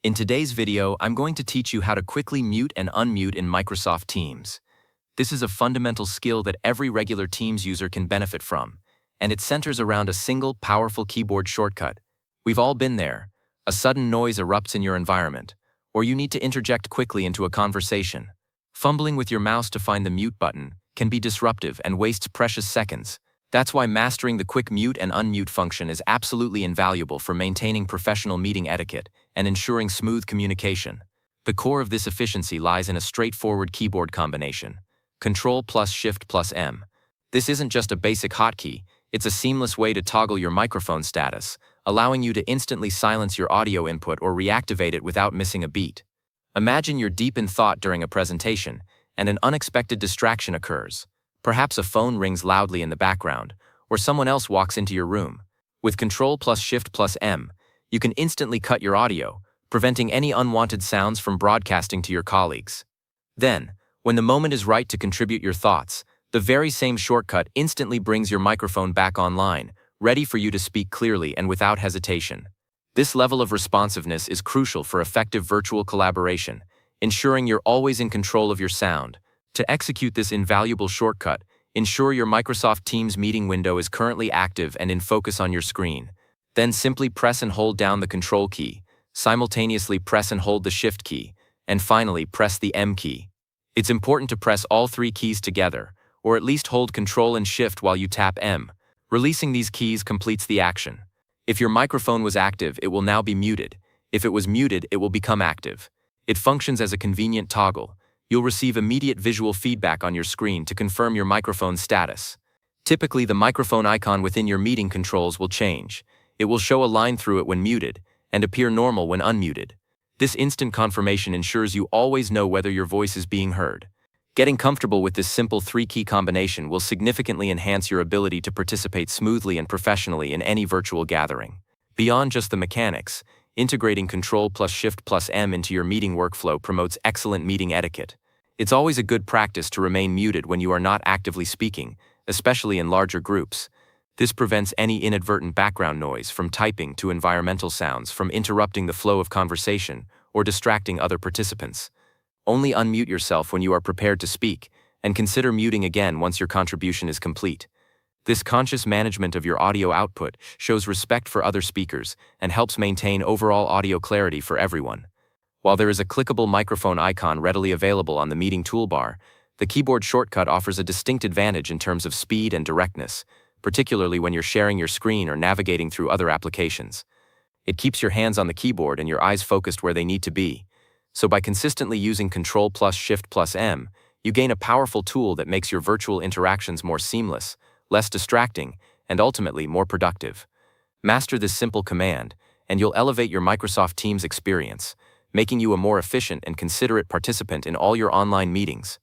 In today's video, I'm going to teach you how to quickly mute and unmute in Microsoft Teams. This is a fundamental skill that every regular Teams user can benefit from, and it centers around a single, powerful keyboard shortcut. We've all been there. A sudden noise erupts in your environment, or you need to interject quickly into a conversation. Fumbling with your mouse to find the mute button can be disruptive and wastes precious seconds. That's why mastering the quick mute and unmute function is absolutely invaluable for maintaining professional meeting etiquette and ensuring smooth communication. The core of this efficiency lies in a straightforward keyboard combination: Ctrl+Shift+M. This isn't just a basic hotkey, it's a seamless way to toggle your microphone status, allowing you to instantly silence your audio input or reactivate it without missing a beat. Imagine you're deep in thought during a presentation, and an unexpected distraction occurs. Perhaps a phone rings loudly in the background, or someone else walks into your room. With Ctrl+Shift+M, you can instantly cut your audio, preventing any unwanted sounds from broadcasting to your colleagues. Then, when the moment is right to contribute your thoughts, the very same shortcut instantly brings your microphone back online, ready for you to speak clearly and without hesitation. This level of responsiveness is crucial for effective virtual collaboration, ensuring you're always in control of your sound. To execute this invaluable shortcut, ensure your Microsoft Teams meeting window is currently active and in focus on your screen. Then simply press and hold down the Control key, simultaneously press and hold the Shift key, and finally press the M key. It's important to press all three keys together, or at least hold Control and Shift while you tap M. Releasing these keys completes the action. If your microphone was active, it will now be muted. If it was muted, it will become active. It functions as a convenient toggle. You'll receive immediate visual feedback on your screen to confirm your microphone status. Typically, the microphone icon within your meeting controls will change. It will show a line through it when muted, and appear normal when unmuted. This instant confirmation ensures you always know whether your voice is being heard. Getting comfortable with this simple three-key combination will significantly enhance your ability to participate smoothly and professionally in any virtual gathering. Beyond just the mechanics, integrating Ctrl+Shift+M into your meeting workflow promotes excellent meeting etiquette. It's always a good practice to remain muted when you are not actively speaking, especially in larger groups. This prevents any inadvertent background noise from typing to environmental sounds from interrupting the flow of conversation or distracting other participants. Only unmute yourself when you are prepared to speak, and consider muting again once your contribution is complete. This conscious management of your audio output shows respect for other speakers and helps maintain overall audio clarity for everyone. While there is a clickable microphone icon readily available on the meeting toolbar, the keyboard shortcut offers a distinct advantage in terms of speed and directness, particularly when you're sharing your screen or navigating through other applications. It keeps your hands on the keyboard and your eyes focused where they need to be. So by consistently using Ctrl+Shift+M, you gain a powerful tool that makes your virtual interactions more seamless, less distracting, and ultimately more productive. Master this simple command, and you'll elevate your Microsoft Teams experience, making you a more efficient and considerate participant in all your online meetings.